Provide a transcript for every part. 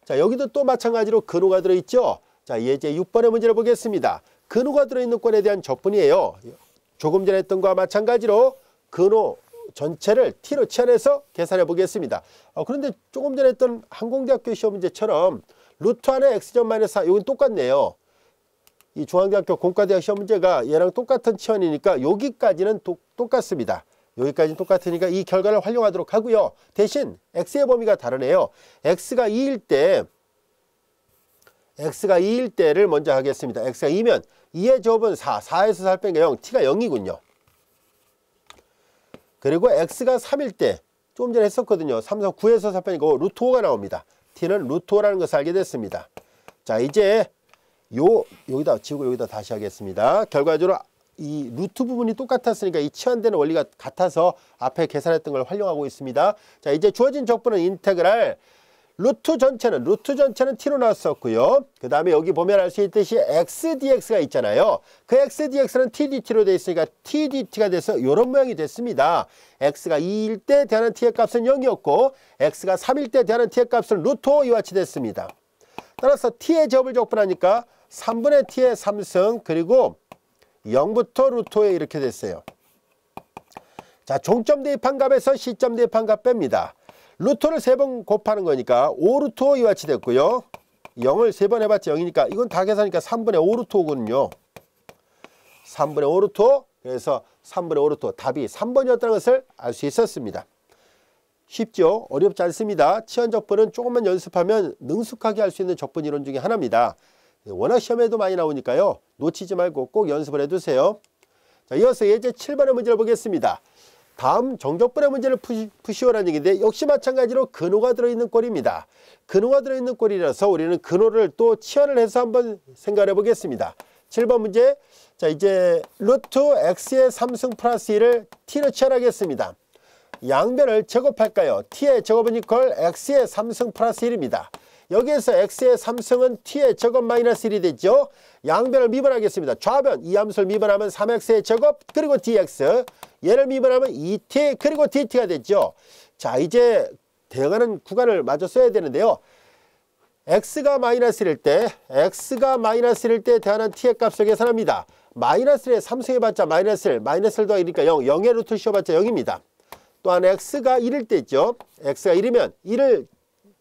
자, 여기도 또 마찬가지로 근호가 들어있죠. 자, 예제 6번의 문제를 보겠습니다. 근호가 들어있는 꼴에 대한 적분이에요. 조금 전에 했던 것과 마찬가지로 근호 전체를 t로 치환해서 계산해 보겠습니다. 그런데 조금 전에 했던 항공대학교 시험 문제처럼 루트 안에 x제곱 마이너스 4, 이건 똑같네요. 이 중앙대학교 공과대학 시험 문제가 얘랑 똑같은 치환이니까 여기까지는 똑같습니다. 여기까지는 똑같으니까 이 결과를 활용하도록 하고요. 대신 x의 범위가 다르네요. x가 2일 때를 먼저 하겠습니다. x가 2면 2의 제곱은 4, 4에서 4 빼니까 0, t가 0이군요. 그리고 x가 3일 때 조금 전에 했었거든요. 3, 4, 9에서 4 빼니까 루트 5가 나옵니다. t는 루트 5라는 것을 알게 됐습니다. 자, 이제 여기다 지우고 여기다 다시 하겠습니다. 결과적으로 이 루트 부분이 똑같았으니까 이 치환되는 원리가 같아서 앞에 계산했던 걸 활용하고 있습니다. 자, 이제 주어진 적분은 인테그랄 루트 전체는 t로 나왔었고요. 그 다음에 여기 보면 알 수 있듯이 xdx가 있잖아요. 그 xdx는 tdt로 되어 있으니까 tdt가 돼서 이런 모양이 됐습니다. x가 2일 때 대하는 t의 값은 0이었고 x가 3일 때 대하는 t의 값은 루트 5 이와 같이 됐습니다. 따라서 t의 제곱을 적분하니까 3분의 t의 3승 그리고 0부터 루트 5에 이렇게 됐어요. 자, 종점 대입한 값에서 시점 대입한 값 뺍니다. 루트를 3번 곱하는 거니까 5 루트 5 이와 같이 됐고요. 0을 3번 해봤자 0이니까 이건 다 계산하니까 3분의 5 루트 5거든요. 3분의 5 루트 5, 그래서 3분의 5 루트 5 답이 3번이었다는 것을 알 수 있었습니다. 쉽죠? 어렵지 않습니다. 치환 적분은 조금만 연습하면 능숙하게 할 수 있는 적분 이론 중에 하나입니다. 워낙 시험에도 많이 나오니까요. 놓치지 말고 꼭 연습을 해두세요. 자, 이어서 예제 7번의 문제를 보겠습니다. 다음 정적분의 문제를 푸시오라는 얘기인데 역시 마찬가지로 근호가 들어있는 꼴입니다. 근호가 들어있는 꼴이라서 우리는 근호를 또 치환을 해서 한번 생각해 보겠습니다. 7번 문제. 자, 이제 루트 x의 3승 플러스 1을 t로 치환하겠습니다. 양변을 제곱할까요? t의 제곱은 이퀄 x의 3승 플러스 1입니다. 여기에서 x의 3승은 t의 제곱 마이너스 1이 되죠. 양변을 미분하겠습니다. 좌변 이 함수를 미분하면 3x의 제곱 그리고 dx, 얘를 미분하면 2t 그리고 dt가 됐죠. 자, 이제 대응하는 구간을 마저 써야 되는데요. x가 마이너스 1일 때 대하는 t의 값을 계산합니다. 마이너스 1에 3승 해봤자 마이너스 1, 마이너스 1 더하기니까 0, 0의 루트를 씌워봤자 0입니다. 또한 x가 1일 때 있죠. x가 1이면 1을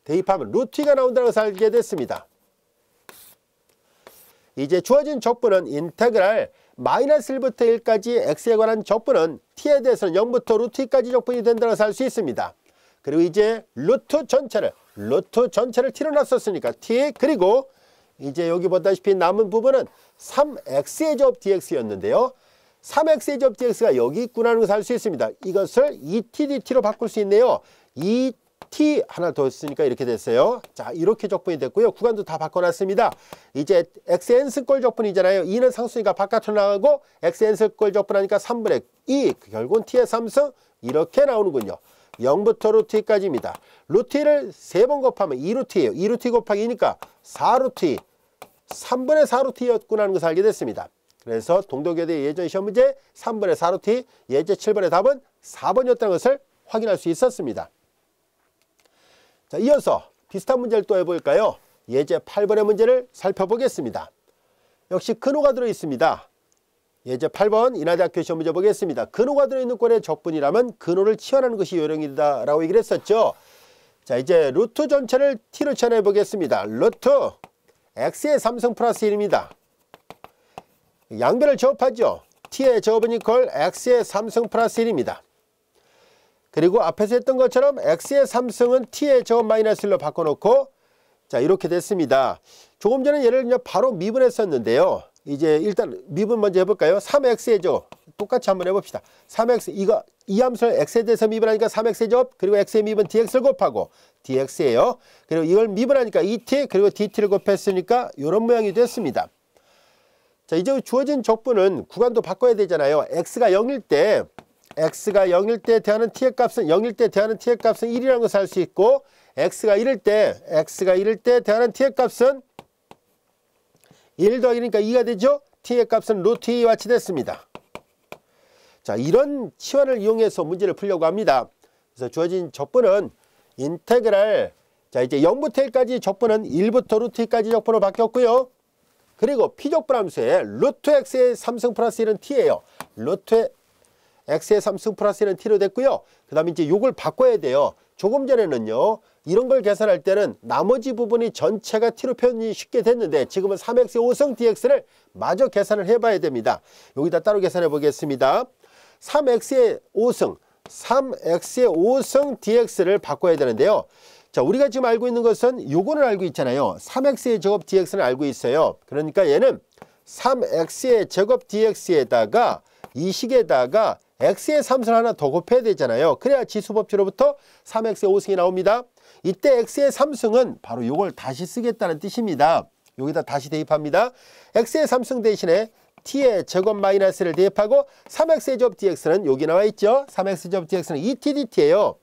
대입하면 루트 2가 나온다는 것을 알게 됐습니다. 이제 주어진 적분은 인테그랄 마이너스 1부터 1까지 x에 관한 적분은 t에 대해서는 0부터 루트 2까지 적분이 된다는 것을 알 수 있습니다. 그리고 이제 루트 전체를 t로 놨었으니까 t, 그리고 이제 여기 보다시피 남은 부분은 3x의 제곱 dx였는데요. 3x의 제곱 dx가 여기 있구나 하는 것을 알 수 있습니다. 이것을 2t dt로 바꿀 수 있네요. 2t 하나 더 쓰니까 이렇게 됐어요. 자, 이렇게 적분이 됐고요. 구간도 다 바꿔놨습니다. 이제 xn승꼴 적분이잖아요. 2는 상수니까 바깥으로 나가고 xn승꼴 적분하니까 3분의 2, 결국은 t의 3승 이렇게 나오는군요. 0부터 루트 2까지입니다. 루트 2를 3번 곱하면 2루트예요. 2루트 2 곱하기 2니까 4루트 2, 3분의 4루트 2였구나 하는 것을 알게 됐습니다. 그래서 동덕여대 예전 시험 문제 3분의 4루트 2, 예제 7번의 답은 4번이었다는 것을 확인할 수 있었습니다. 자, 이어서 비슷한 문제를 또 해볼까요? 예제 8번의 문제를 살펴보겠습니다. 역시 근호가 들어있습니다. 예제 8번 인하대학교 시험 문제 보겠습니다. 근호가 들어있는 꼴의 적분이라면 근호를 치환하는 것이 요령이다 라고 얘기를 했었죠. 자, 이제 루트 전체를 t로 치환해 보겠습니다. 루트 x의 3승 플러스 1입니다. 양변을 제곱하죠. t의 제곱은 이퀄 x의 3승 플러스 1입니다. 그리고 앞에서 했던 것처럼 x의 3승은 t의 제곱 마이너스 1로 바꿔놓고 자, 이렇게 됐습니다. 조금 전에 얘를 그냥 바로 미분했었는데요. 이제 일단 미분 먼저 해볼까요? 3x의 제곱 똑같이 한번 해봅시다. 3x 이 함수를 x에 대해서 미분하니까 3x의 제곱 그리고 x의 미분 dx를 곱하고 dx예요. 그리고 이걸 미분하니까 2t 그리고 dt를 곱했으니까 이런 모양이 됐습니다. 자, 이제 주어진 적분은 구간도 바꿔야 되잖아요. x가 0일 때 대하는 t의 값은 0일 때 대하는 t의 값은 1이라는 것을 알 수 있고 x가 1일 때 대하는 t의 값은 1 더하기니까 2가 되죠. t의 값은 루트 2와 같이 됐습니다. 자, 이런 치환을 이용해서 문제를 풀려고 합니다. 그래서 주어진 적분은 인테그랄 자, 이제 0부터 1까지 적분은 1부터 루트 2까지 적분으로 바뀌었고요. 그리고 피적분 함수에 루트 x의 3승 플러스 1은 t예요. 루트 x의 3승 플러스 1은 t로 됐고요. 그 다음에 이제 요걸 바꿔야 돼요. 조금 전에는요, 이런 걸 계산할 때는 나머지 부분이 전체가 t로 표현이 쉽게 됐는데 지금은 3x의 5승 dx를 마저 계산을 해봐야 됩니다. 여기다 따로 계산해 보겠습니다. 3x의 5승 dx를 바꿔야 되는데요. 자, 우리가 지금 알고 있는 것은 요거는 알고 있잖아요. 3x의 제곱 dx는 알고 있어요. 그러니까 얘는 3x의 제곱 dx에다가 이 식에다가 x의 3승을 하나 더 곱해야 되잖아요. 그래야 지수법칙으로부터 3x의 5승이 나옵니다. 이때 x의 3승은 바로 요걸 다시 쓰겠다는 뜻입니다. 여기다 다시 대입합니다. x의 3승 대신에 t의 제곱 마이너스를 대입하고 3x의 제곱 dx는 여기 나와 있죠. 3x 제곱 dx는 2t dt예요.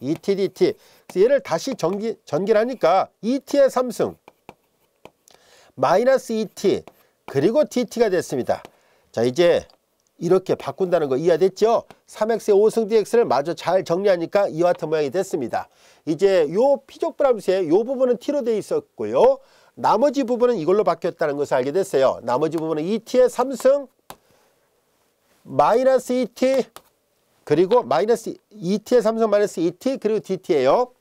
2t dt. 그래서 얘를 다시 전개하니까 2t의 3승 마이너스 2t 그리고 dt가 됐습니다. 자, 이제 이렇게 바꾼다는 거 이해됐죠? 3x의 5승 dx를 마저 잘 정리하니까 이와 같은 모양이 됐습니다. 이제 요 피적분 함수의 요 부분은 t로 되어 있었고요. 나머지 부분은 이걸로 바뀌었다는 것을 알게 됐어요. 나머지 부분은 2t의 3승 마이너스 2t 그리고 마이너스 2t의 3승 마이너스 2t 그리고 dt예요.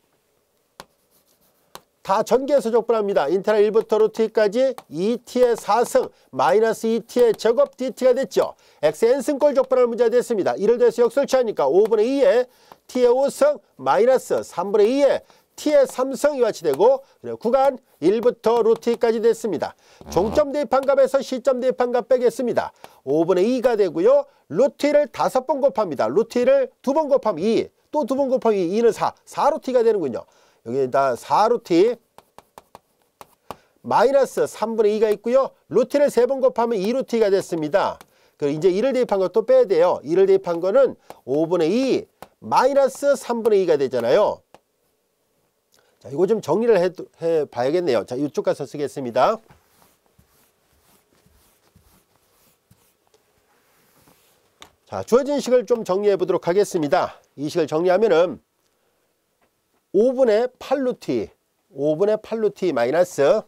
다 전개해서 적분합니다. 인테그랄 1부터 루트 2까지 2t의 4승 마이너스 2t의 제곱 dt가 됐죠. x의 n승꼴 적분하는 문제가 됐습니다. 이를 더해서 역설치하니까 5분의 2에 t의 5승 마이너스 3분의 2에 t의 3승 이와 같이 되고 구간 1부터 루트 2까지 됐습니다. 종점 대입한 값에서 시점 대입한 값 빼겠습니다. 5분의 2가 되고요. 루트 2를 5번 곱합니다. 루트 2를 2번 곱하면 2, 또 2번 곱하면 2는 4루트 2가 되는군요. 여기다 4루트 2 마이너스 3분의 2가 있고요. 루트 2를 3번 곱하면 2루트 2가 됐습니다. 그리고 이제 2를 대입한 것도 빼야 돼요. 2를 대입한 거는 5분의 2 마이너스 3분의 2가 되잖아요. 자, 이거 좀 정리를 해 봐야겠네요. 자, 이쪽 가서 쓰겠습니다. 자, 주어진 식을 좀 정리해 보도록 하겠습니다. 이 식을 정리하면은 5분의 8루트 2, 5분의 8루트 2 마이너스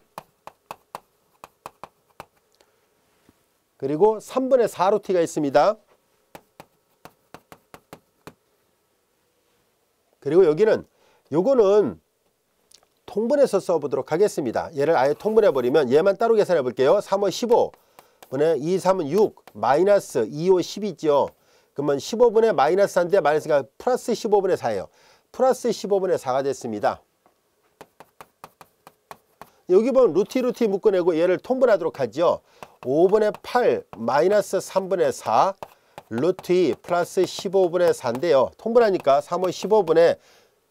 그리고 3분의 4루트 2가 있습니다. 그리고 여기는 요거는 통분해서 써보도록 하겠습니다. 얘를 아예 통분해버리면 얘만 따로 계산해 볼게요. 3호 15분의 2, 3은 6 마이너스 2호 10이죠. 그러면 15분의 마이너스 4인데 마이너스가 플러스 15분의 4예요. 플러스 15분의 4가 됐습니다. 여기 보면 루트 묶어내고 얘를 통분하도록 하죠. 5분의 8 마이너스 3분의 4 루트 2 플러스 15분의 4인데요. 통분하니까 3호 15분의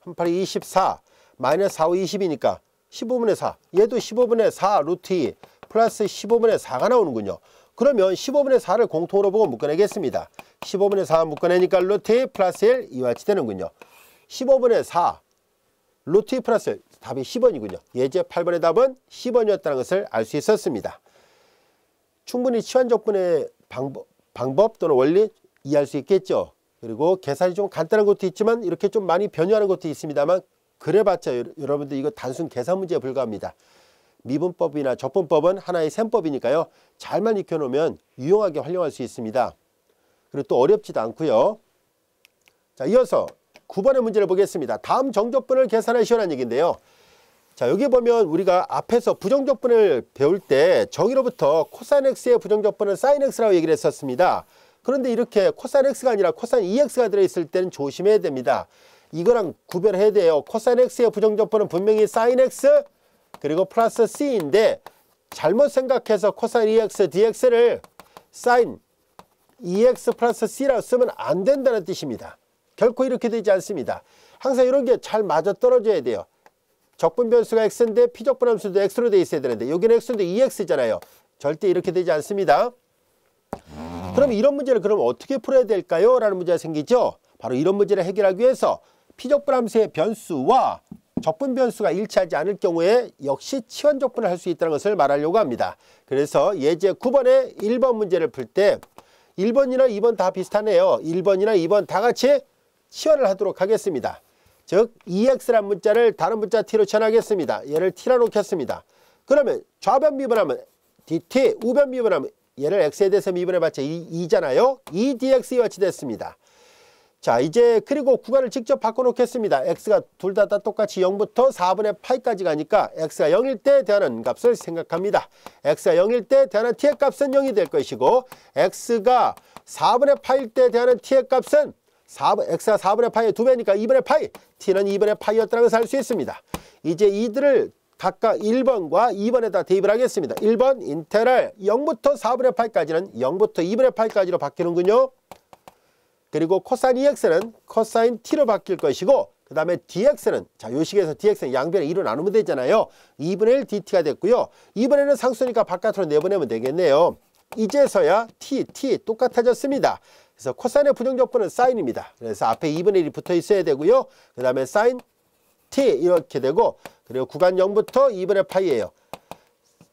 18이 24 마이너스 4호 20이니까 15분의 4 얘도 15분의 4 루트 2 플러스 15분의 4가 나오는군요. 그러면 15분의 4를 공통으로 보고 묶어내겠습니다. 15분의 4 묶어내니까 루트 2 플러스 1 이와 같이 되는군요. 15분의 4 루트 2 플러스 1 답이 10원이군요. 예제 8번의 답은 10원이었다는 것을 알 수 있었습니다. 충분히 치환적분의 방법 또는 원리 이해할 수 있겠죠. 그리고 계산이 좀 간단한 것도 있지만 이렇게 좀 많이 변형하는 것도 있습니다만 그래봤자 여러분들 이거 단순 계산 문제에 불과합니다. 미분법이나 적분법은 하나의 셈법이니까요. 잘만 익혀놓으면 유용하게 활용할 수 있습니다. 그리고 또 어렵지도 않고요. 자, 이어서 9번의 문제를 보겠습니다. 다음 정적분을 계산하시오라는 얘기인데요. 자, 여기 보면 우리가 앞에서 부정적분을 배울 때 정의로부터 코사인 x의 부정적분은 사인 x라고 얘기를 했었습니다. 그런데 이렇게 코사인 x가 아니라 코사인 2x가 들어있을 때는 조심해야 됩니다. 이거랑 구별해야 돼요. 코사인 x의 부정적분은 분명히 사인 x 그리고 플러스 c인데 잘못 생각해서 코사인 2x dx를 사인 2x 플러스 c라고 쓰면 안 된다는 뜻입니다. 결코 이렇게 되지 않습니다. 항상 이런 게 잘 맞아떨어져야 돼요. 적분 변수가 x인데 피적분 함수도 x로 돼 있어야 되는데 여기는 x인데 2x잖아요. 절대 이렇게 되지 않습니다. 그럼 이런 문제를 그럼 어떻게 풀어야 될까요? 라는 문제가 생기죠. 바로 이런 문제를 해결하기 위해서 피적분 함수의 변수와 적분 변수가 일치하지 않을 경우에 역시 치환적분을 할 수 있다는 것을 말하려고 합니다. 그래서 예제 9번의 1번 문제를 풀 때 1번이나 2번 다 비슷하네요. 1번이나 2번 다 같이 치환을 하도록 하겠습니다. 즉 2x라는 문자를 다른 문자 t로 치환하겠습니다. 얘를 t라 놓겠습니다. 그러면 좌변 미분하면 dt, 우변 미분하면 얘를 x에 대해서 미분해봤자 2잖아요. 2dx 이와 같이 됐습니다. 자, 이제 그리고 구간을 직접 바꿔놓겠습니다. x가 둘 다 똑같이 0부터 4분의 파이까지 가니까 x가 0일 때 대하는 값을 생각합니다. x가 0일 때 대하는 t의 값은 0이 될 것이고 x가 4분의 파일 때 대하는 t의 값은 x가 4분의 파이의 2배니까 2분의 파이, t는 2분의 파이였다는 것을 알 수 있습니다. 이제 이들을 각각 1번과 2번에다 대입을 하겠습니다. 1번 인테그랄 0부터 4분의 파이까지는 0부터 2분의 파이까지로 바뀌는군요. 그리고 코사인 2x는 코사인 t로 바뀔 것이고 그 다음에 dx는 자, 요 식에서 dx는 양변에 2로 나누면 되잖아요. 2분의 1 dt가 됐고요. 이번에는 상수니까 바깥으로 내보내면 되겠네요. 이제서야 t 똑같아졌습니다. 그래서 코사인의 부정적분은 사인입니다. 그래서 앞에 2분의 1이 붙어 있어야 되고요. 그 다음에 사인 t 이렇게 되고 그리고 구간 0부터 2분의 파이예요.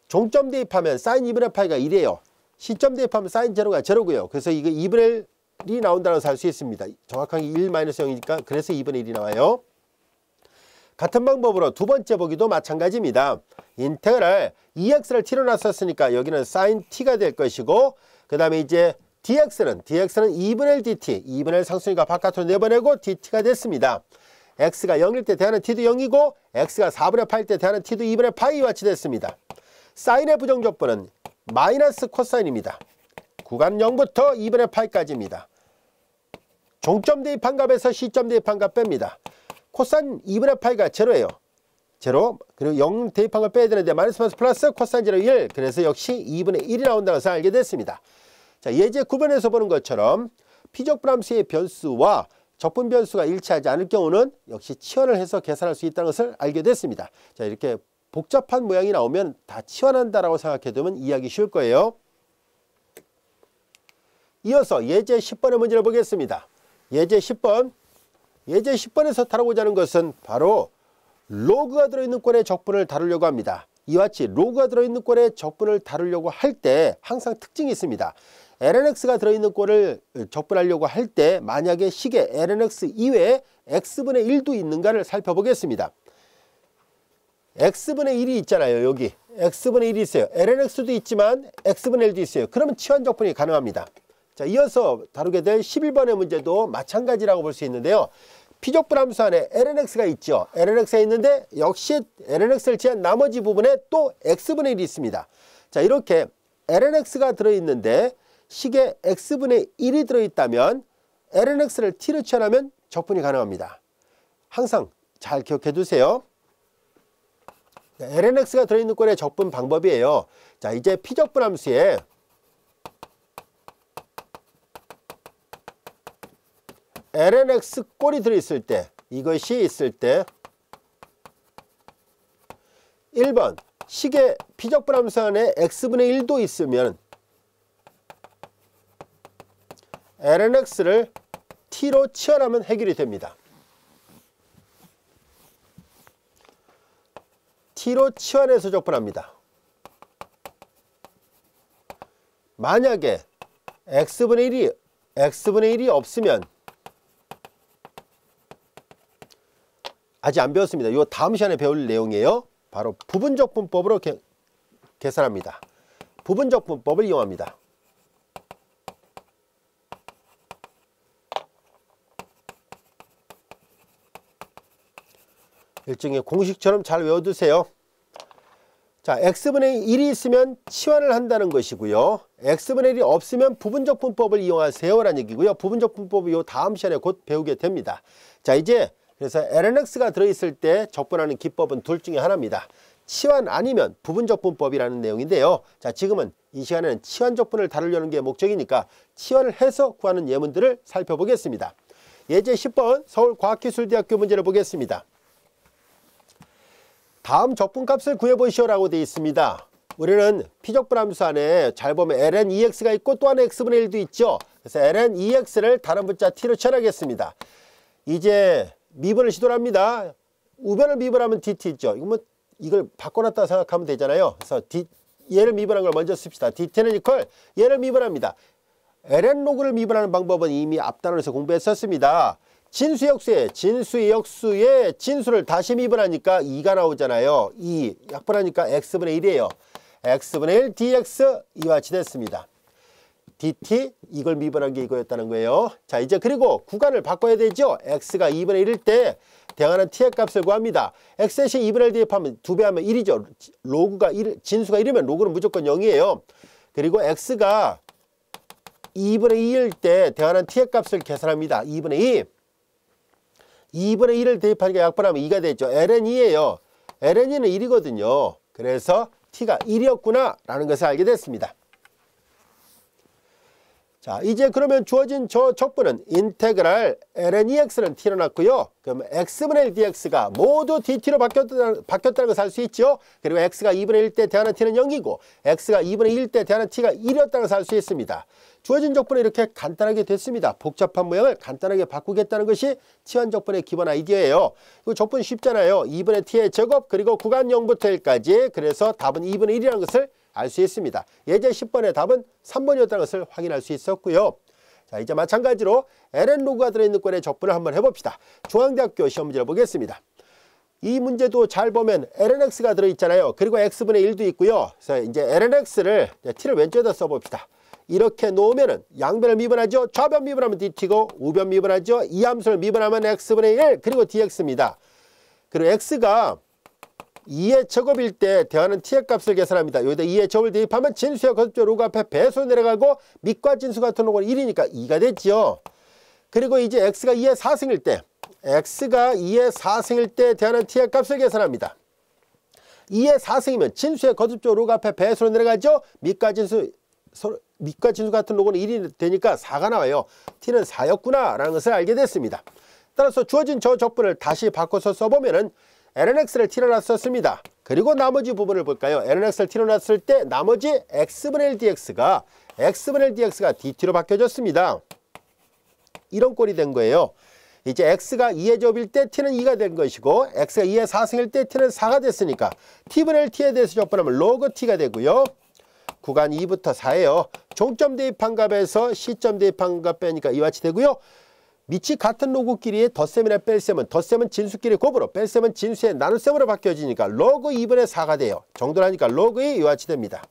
종점 대입하면 사인 2분의 파이가 1이에요. 시점 대입하면 사인 제로가 제로고요. 그래서 이거 2분의 1이 나온다는 것을 알 수 있습니다. 정확하게 1-0이니까 그래서 2분의 1이 나와요. 같은 방법으로 두 번째 보기도 마찬가지입니다. 인테그랄 2x를 t로 놨었으니까 여기는 sin t가 될 것이고 그 다음에 이제 dx는 2분의 1 dt, 2분의 1 상수니까 바깥으로 내보내고 dt가 됐습니다. x가 0일 때 대하는 t도 0이고 x가 4분의 파일 때 대하는 t도 2분의 파이와 같이 됐습니다. 사인의 부정적분은 마이너스 코사인입니다. 구간 0부터 2분의 파이까지입니다. 종점 대입한 값에서 시점 대입한 값 뺍니다. 코사인 2분의 파이가 제로예요. 제로, 그리고 0 대입한 걸 빼야 되는데 마이너스 플러스 코사인 제로 1, 그래서 역시 2분의 1이 나온다는 것을 알게 됐습니다. 자, 예제 9번에서 보는 것처럼 피적분함수의 변수와 적분 변수가 일치하지 않을 경우는 역시 치환을 해서 계산할 수 있다는 것을 알게 됐습니다. 자, 이렇게 복잡한 모양이 나오면 다 치환한다라고 생각해두면 이해하기 쉬울 거예요. 이어서 예제 10번의 문제를 보겠습니다. 예제 10번. 예제 10번에서 다루고자 하는 것은 바로 로그가 들어있는 꼴의 적분을 다루려고 합니다. 이와 같이 로그가 들어있는 꼴의 적분을 다루려고 할 때 항상 특징이 있습니다. lnx가 들어있는 꼴을 적분하려고 할 때 만약에 식에 lnx 이외에 x분의 1도 있는가를 살펴보겠습니다. x분의 1이 있잖아요. 여기 x분의 1이 있어요. lnx도 있지만 x분의 1도 있어요. 그러면 치환 적분이 가능합니다. 자, 이어서 다루게 될 11번의 문제도 마찬가지라고 볼 수 있는데요. 피적분함수 안에 lnx가 있죠. lnx가 있는데 역시 lnx를 제한 나머지 부분에 또 x분의 1이 있습니다. 자, 이렇게 lnx가 들어있는데 식에 x분의 1이 들어있다면 lnx를 t로 치환하면 적분이 가능합니다. 항상 잘 기억해 두세요. lnx가 들어있는 꼴의 적분 방법이에요. 자, 이제 피적분함수에 lnx 꼴이 들어있을 때, 이것이 있을 때 1번 식의 피적분함수 안에 x분의 1도 있으면 lnx를 t로 치환하면 해결이 됩니다. t로 치환해서 적분합니다. 만약에 x분의 1이 없으면 아직 안 배웠습니다. 이거 다음 시간에 배울 내용이에요. 바로 부분적분법으로 계산합니다. 부분적분법을 이용합니다. 일종의 공식처럼 잘 외워두세요. 자, x분의 1이 있으면 치환을 한다는 것이고요. x분의 1이 없으면 부분적분법을 이용하세요라는 얘기고요. 부분적분법을 요 다음 시간에 곧 배우게 됩니다. 자, 이제 그래서 lnx가 들어있을 때 적분하는 기법은 둘 중에 하나입니다. 치환 아니면 부분적분법이라는 내용인데요. 자, 지금은 이 시간에는 치환적분을 다루려는 게 목적이니까 치환을 해서 구하는 예문들을 살펴보겠습니다. 예제 10번 서울과학기술대학교 문제를 보겠습니다. 다음 적분값을 구해보시오라고 되어 있습니다. 우리는 피적분함수 안에 잘 보면 ln 2x가 있고 또 하나 x분의 1도 있죠. 그래서 ln 2x를 다른 문자 t로 치환하겠습니다. 이제 미분을 시도를 합니다. 우변을 미분하면 dt 있죠. 이걸 바꿔놨다 생각하면 되잖아요. 그래서 얘를 미분한 걸 먼저 씁시다. dt는 이퀄 얘를 미분합니다. ln 로그를 미분하는 방법은 이미 앞단원에서 공부했었습니다. 진수 역수의 진수를 다시 미분하니까 2가 나오잖아요. 2 약분하니까 x분의 1이에요. x분의 1 dx 이와 같이 됐습니다. dt 이걸 미분한 게 이거였다는 거예요. 자, 이제 그리고 구간을 바꿔야 되죠. x가 2분의 1일 때 대항하는 t의 값을 구합니다. x 대신 2분의 1 대입하면 2배 하면 1이죠. 로그가 1, 진수가 1이면 로그는 무조건 0이에요. 그리고 x가 2분의 2일 때 대항하는 t의 값을 계산합니다. 2분의 2. 2분의 1을 대입하니까 약분하면 2가 되죠. ln2예요. ln2는 1이거든요. 그래서 t가 1이었구나 라는 것을 알게 됐습니다. 자, 이제 그러면 주어진 저 적분은 인테그랄 ln2x는 t로 났고요. 그럼 x분의 1 dx가 모두 dt로 바뀌었다는 것을 알 수 있죠. 그리고 x가 2분의 1 때 대하는 t는 0이고 x가 2분의 1 때 대하는 t가 1이었다는 것을 알 수 있습니다. 주어진 적분은 이렇게 간단하게 됐습니다. 복잡한 모양을 간단하게 바꾸겠다는 것이 치환 적분의 기본 아이디어예요. 이 적분 쉽잖아요. 2분의 t의 제곱 그리고 구간 0부터 1까지. 그래서 답은 2분의 1이라는 것을 알 수 있습니다. 예제 10번의 답은 3번이었다는 것을 확인할 수 있었고요. 자, 이제 마찬가지로 ln 로그가 들어있는 권의 적분을 한번 해봅시다. 중앙대학교 시험 문제를 보겠습니다. 이 문제도 잘 보면 lnx가 들어있잖아요. 그리고 x분의 1도 있고요. 그래서 이제 lnx를 t를 왼쪽에다 써봅시다. 이렇게 놓으면은 양변을 미분하죠. 좌변 미분하면 dt고 우변 미분하죠. 이 함수를 미분하면 x분의 1 그리고 dx입니다. 그리고 x가 2의 제곱일 때 대하는 t의 값을 계산합니다. 여기다 2의 제곱을 대입하면 진수의 거듭적 로그 앞에 배수로 내려가고 밑과 진수 같은 로그는 1이니까 2가 됐지요. 그리고 이제 x가 2의 4승일 때 대하는 t의 값을 계산합니다. 2의 4승이면 진수의 거듭적 로그 앞에 배수로 내려가죠. 밑과 진수 같은 로그는 1이 되니까 4가 나와요. t는 4였구나 라는 것을 알게 됐습니다. 따라서 주어진 저 적분을 다시 바꿔서 써보면은 lnx를 t로 놨었습니다. 그리고 나머지 부분을 볼까요? lnx를 t로 놨을 때 나머지 x분의 1 dx가 dt로 바뀌어졌습니다. 이런 꼴이 된 거예요. 이제 x가 2의 제곱일 때 t는 2가 된 것이고 x가 2의 4승일 때 t는 4가 됐으니까 t분의 1 t에 대해서 적분하면 로그 t가 되고요. 구간 2부터 4예요. 종점 대입한 값에서 시점 대입한 값 빼니까 이와 같이 되고요. 밑이 같은 로그끼리의 덧셈이나 뺄셈은 덧셈은 진수끼리 곱으로 뺄셈은 진수의 나눗셈으로 바뀌어지니까 로그 2분의 4가 돼요. 정도를 하니까 로그 2 이와 같이 됩니다.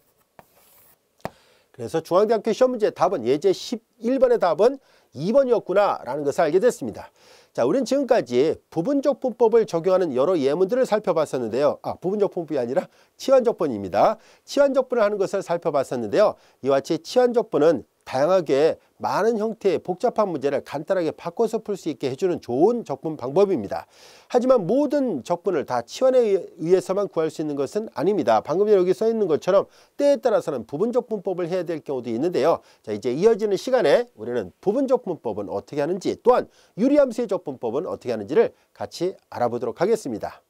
그래서 중앙대학교 시험 문제 답은 예제 11번의 답은 2번이었구나 라는 것을 알게 됐습니다. 자, 우리는 지금까지 부분적분법을 적용하는 여러 예문들을 살펴봤었는데요. 부분적분법이 아니라 치환적분입니다. 치환적분을 하는 것을 살펴봤었는데요. 이와 같이 치환적분은 다양하게 많은 형태의 복잡한 문제를 간단하게 바꿔서 풀 수 있게 해주는 좋은 적분 방법입니다. 하지만 모든 적분을 다 치환에 의해서만 구할 수 있는 것은 아닙니다. 방금 전에 여기 써 있는 것처럼 때에 따라서는 부분적분법을 해야 될 경우도 있는데요. 자, 이제 이어지는 시간에 우리는 부분적분법은 어떻게 하는지 또한 유리함수의 적분법은 어떻게 하는지를 같이 알아보도록 하겠습니다.